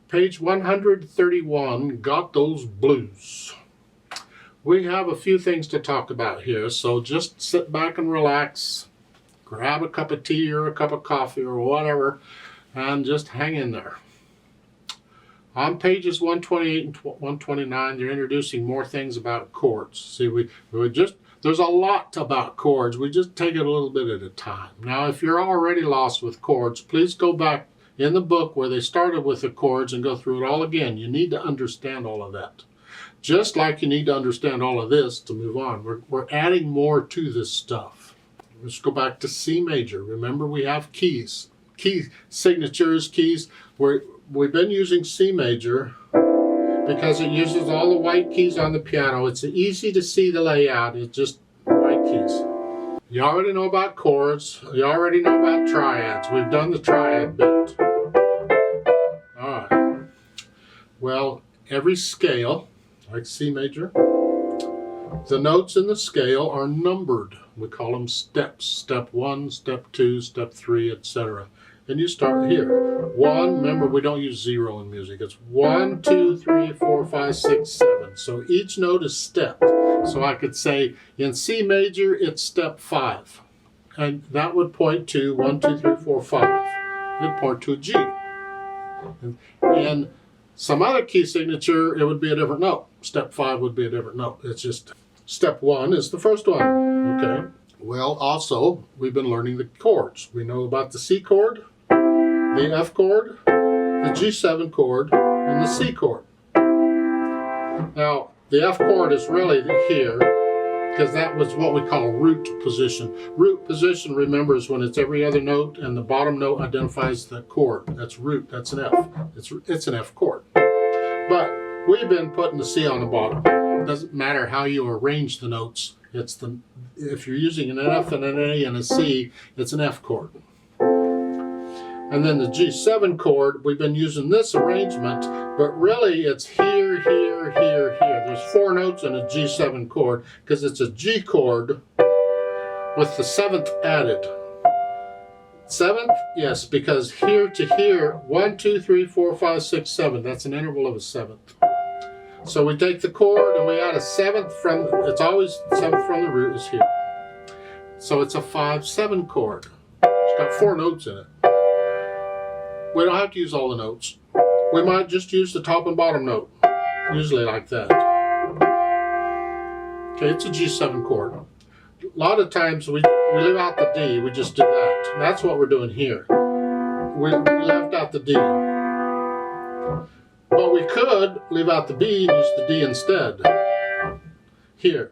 Page 131, Got Those Blues. We have a few things to talk about here, so just sit back and relax, grab a cup of tea or a cup of coffee or whatever, and just hang in there. On pages 128 and 129, you're introducing more things about chords. See, there's a lot about chords. We just take it a little bit at a time. Now, if you're already lost with chords, please go back in the book where they started with the chords and go through it all again. You need to understand all of that. Just like you need to understand all of this to move on. We're adding more to this stuff. Let's go back to C major. Remember, we have keys. Key signatures, keys. We've been using C major because it uses all the white keys on the piano. It's easy to see the layout. It's just white keys. You already know about chords. You already know about triads. We've done the triad bit. All right. Well, every scale, like C major, the notes in the scale are numbered. We call them steps. Step 1, step 2, step 3, etc. And you start here. 1, remember we don't use 0 in music. It's 1, 2, 3, 4, 5, 6, 7. So each note is stepped. So I could say in C major, it's step 5. And that would point to 1, 2, 3, 4, 5. It'd point to a G. And some other key signature, it would be a different note. Step 5 would be a different note. It's just step 1 is the first one. Okay. Well, also, we've been learning the chords. We know about the C chord, the F chord, the G7 chord, and the C chord. Now, the F chord is really here because that was what we call root position. Root position, remember, is when it's every other note and the bottom note identifies the chord. That's root, that's an F. It's an F chord. But we've been putting the C on the bottom. It doesn't matter how you arrange the notes. If you're using an F and an A and a C, it's an F chord. And then the G7 chord, we've been using this arrangement, but really it's here, here, here, here. There's 4 notes in a G7 chord because it's a G chord with the 7th added. 7th? Yes, because here to here, 1, 2, 3, 4, 5, 6, 7. That's an interval of a 7th. So we take the chord and we add a 7th from, it's always 7th from the root is here. So it's a 5-7 chord. It's got 4 notes in it. We don't have to use all the notes. We might just use the top and bottom note, usually like that. Okay, it's a G7 chord. A lot of times we leave out the D, we just do that. And that's what we're doing here. We left out the D. But we could leave out the B and use the D instead. Here.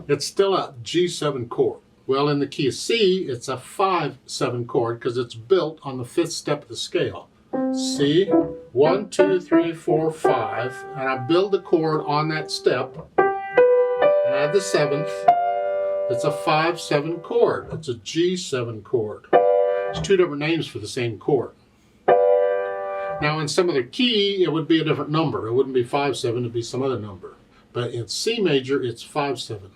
It's still a G7 chord. Well, in the key of C, it's a 5-7 chord because it's built on the 5th step of the scale. C, 1, 2, 3, 4, 5, and I build the chord on that step and add the 7th. It's a 5-7 chord. It's a G7 chord. It's 2 different names for the same chord. Now, in some other key, it would be a different number. It wouldn't be 5-7, it'd be some other number. But in C major, it's 5-7.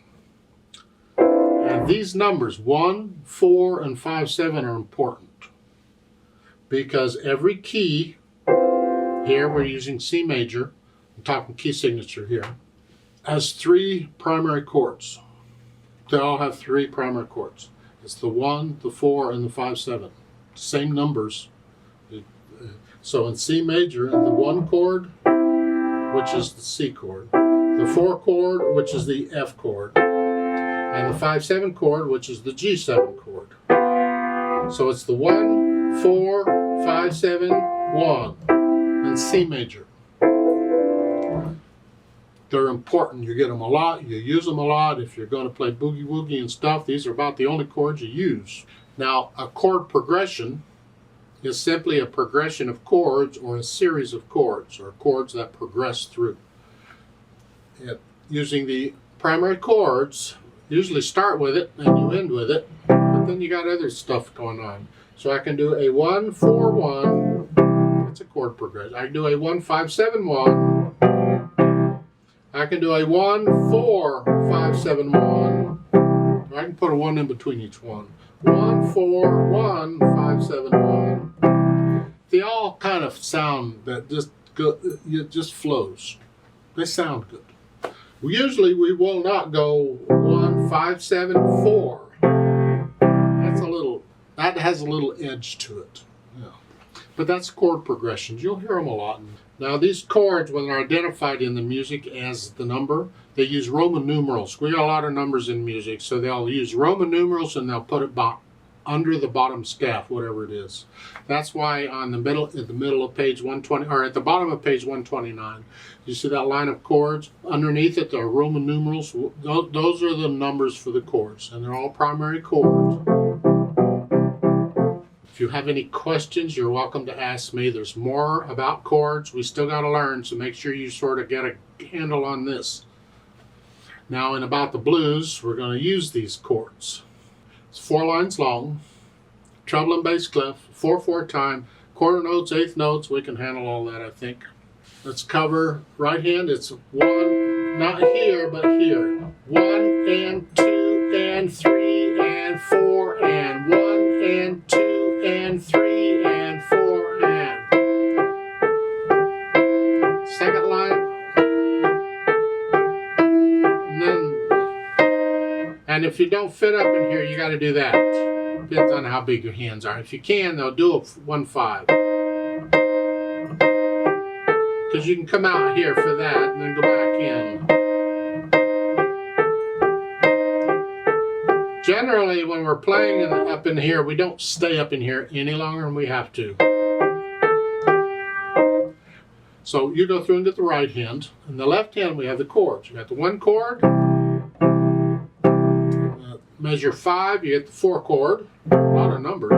And these numbers, 1, 4, and 5-7 are important because every key, here we're using C major, I'm talking key signature here, has 3 primary chords. They all have 3 primary chords. It's the 1, the 4, and the 5-7. Same numbers. So in C major, the 1 chord, which is the C chord, the 4 chord, which is the F chord, and the 5-7 chord, which is the G7 chord. So it's the 1, 4, 5-7, 1, and C major. They're important. You get them a lot. You use them a lot. If you're going to play boogie woogie and stuff, these are about the only chords you use. Now, a chord progression is simply a progression of chords or a series of chords or chords that progress through. Using the primary chords, usually start with it and you end with it, but then you got other stuff going on. So I can do a 1, 4, 1. That's a chord progression. I can do a 1, 5, 7, 1. I can do a 1, 4, 5, 7, 1. I can put a 1 in between each one. 1, 4, 1, 5, 7, 1. They all of sound that it just flows. They sound good. Usually we will not go 1, 5, 7, 4. That has a little edge to it. Yeah. But that's chord progressions. You'll hear them a lot. Now these chords, when they're identified in the music as the number, they use Roman numerals. We got a lot of numbers in music, so they'll use Roman numerals and they'll put it under the bottom staff, whatever it is. That's why at the middle of page 120, or at the bottom of page 129, you see that line of chords? Underneath it, are Roman numerals. Those are the numbers for the chords, and they're all primary chords. If you have any questions, you're welcome to ask me. There's more about chords. We still got to learn, so make sure you sort of get a handle on this. Now, in about the blues, we're going to use these chords. It's 4 lines long, treble and bass clef, 4/4 time, quarter notes, eighth notes. We can handle all that, I think. Let's cover right hand. It's 1, not here, but here. 1 and 2 and 3 and 4 and 1 and 2 and 3 and 4 and. Second line. And if you don't fit up in here, you got to do that. Depends on how big your hands are. If you can, they'll do a 1/5. Because you can come out here for that and then go back in. Generally, when we're playing up in here, we don't stay up in here any longer than we have to. So you go through and get the right hand. In the left hand, we have the chords. You got the 1 chord. Measure 5, you get the 4 chord. A lot of numbers.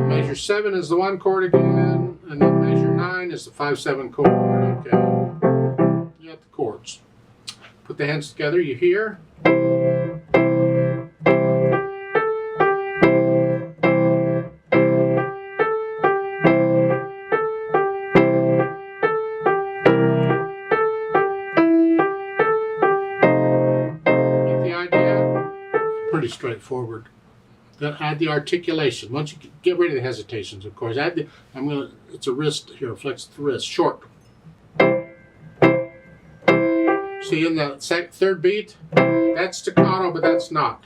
Measure 7 is the 1 chord again, and then measure 9 is the 5/7 chord. Okay. You got the chords. Put the hands together, you hear. Pretty straightforward. Then add the articulation. Once you get rid of the hesitations, of course. It's a wrist here, flex the wrist, short. See in the third beat, that's staccato, but that's not.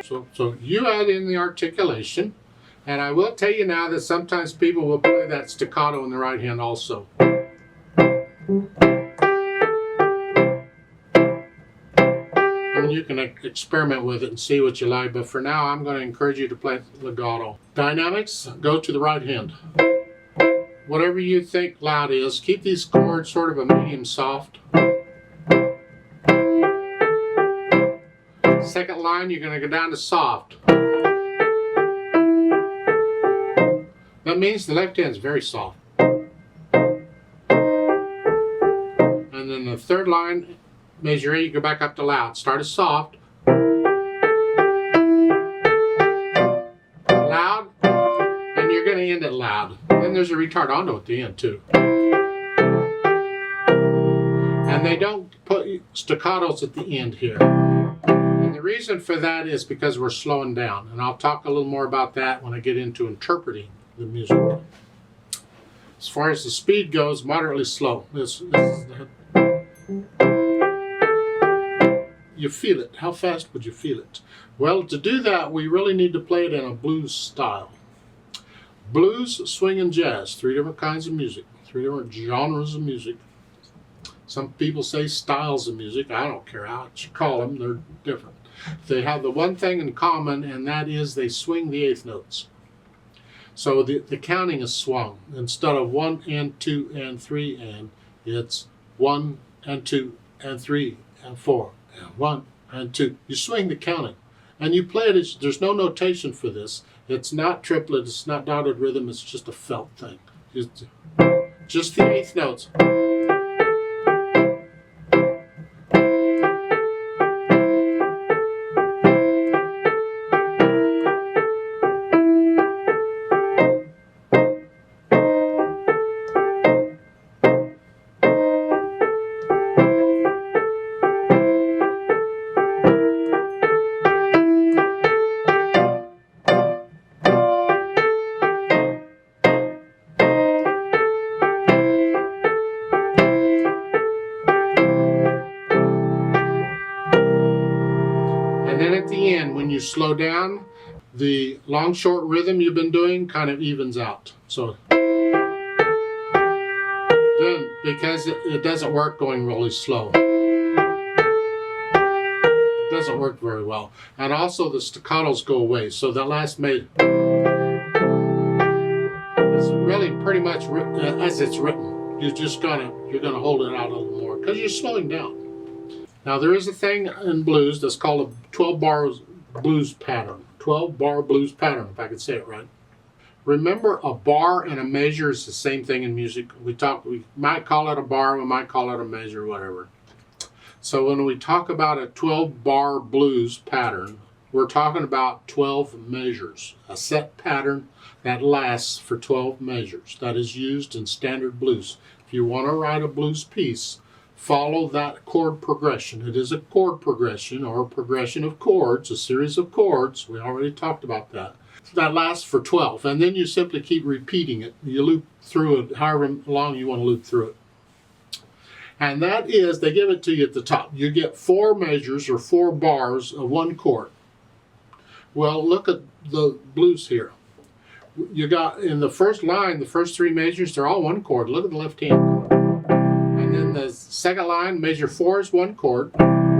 So you add in the articulation, and I will tell you now that sometimes people will play that staccato in the right hand also. You can experiment with it and see what you like, but for now I'm going to encourage you to play legato. Dynamics, go to the right hand. Whatever you think loud is, keep these chords sort of a medium soft. Second line, you're going to go down to soft. That means the left hand's very soft. And then the third line, measure 8, you go back up to loud. Start as soft. Loud. And you're going to end it loud. Then there's a ritardando at the end too. And they don't put staccatos at the end here. And the reason for that is because we're slowing down. And I'll talk a little more about that when I get into interpreting the music. As far as the speed goes, moderately slow. You feel it. How fast would you feel it? Well, to do that, we really need to play it in a blues style. Blues, swing, and jazz. 3 different kinds of music. 3 different genres of music. Some people say styles of music. I don't care how you call them. They're different. They have the one thing in common, and that is they swing the eighth notes. So the counting is swung. Instead of 1 and 2 and 3 and, it's 1 and 2 and 3 and 4. 1 and 2. You swing the counting, and you play it. There's no notation for this. It's not triplet. It's not dotted rhythm. It's just a felt thing. Just the eighth notes. at the end, when you slow down, the long short rhythm you've been doing kind of evens out. So then, because it doesn't work going really slow. It doesn't work very well. And also the staccatos go away. So that last made is really pretty much as it's written. You're gonna hold it out a little more because you're slowing down. Now there is a thing in blues that's called a 12-bar blues pattern. 12-bar blues pattern, if I could say it right. Remember, a bar and a measure is the same thing in music. We might call it a bar, we might call it a measure, whatever. So when we talk about a 12-bar blues pattern, we're talking about 12 measures, a set pattern that lasts for 12 measures that is used in standard blues. If you want to write a blues piece, follow that chord progression. It is a chord progression or a progression of chords, a series of chords. We already talked about that. That lasts for 12, and then you simply keep repeating it. You loop through it however long you want to loop through it. And that is, they give it to you at the top. You get 4 measures or 4 bars of one chord. Well, look at the blues here. You got in the first line, the first 3 measures, they're all one chord. Look at the left hand. And then the second line, measure 4 is one chord.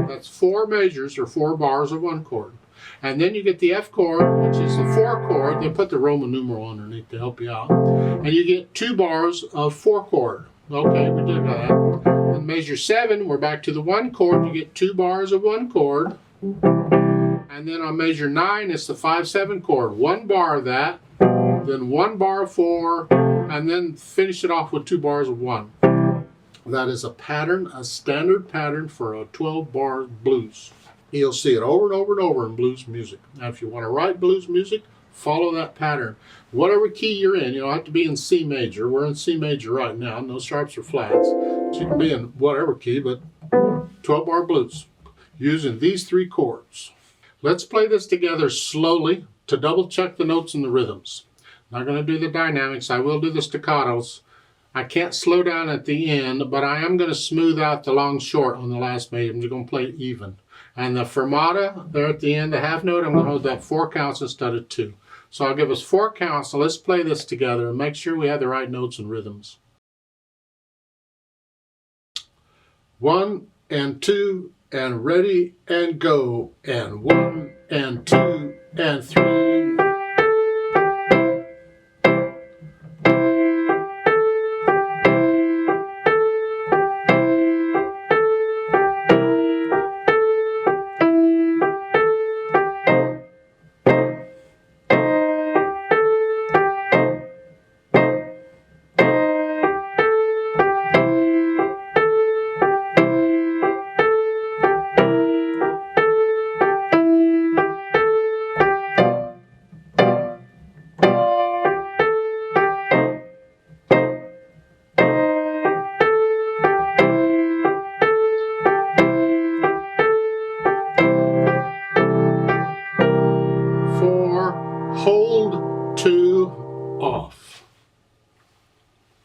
That's 4 measures or 4 bars of one chord. And then you get the F chord, which is the 4 chord. They put the Roman numeral underneath to help you out. And you get 2 bars of 4 chord. Okay, we did that. And measure 7, we're back to the 1 chord. You get 2 bars of 1 chord. And then on measure 9, it's the 5/7 chord. 1 bar of that, then 1 bar of 4, and then finish it off with 2 bars of 1. That is a pattern, a standard pattern for a 12-bar blues. You'll see it over and over and over in blues music. Now, if you want to write blues music, follow that pattern. Whatever key you're in, you don't have to be in C major. We're in C major right now, no sharps or flats. So you can be in whatever key, but 12-bar blues using these 3 chords. Let's play this together slowly to double check the notes and the rhythms. I'm not going to do the dynamics. I will do the staccatos. I can't slow down at the end, but I am going to smooth out the long short on the last measure. I'm just going to play it even. And the fermata there at the end, the half note, I'm going to hold that 4 counts instead of 2. So I'll give us 4 counts. So let's play this together and make sure we have the right notes and rhythms. 1 and 2 and ready and go. And 1 and 2 and 3.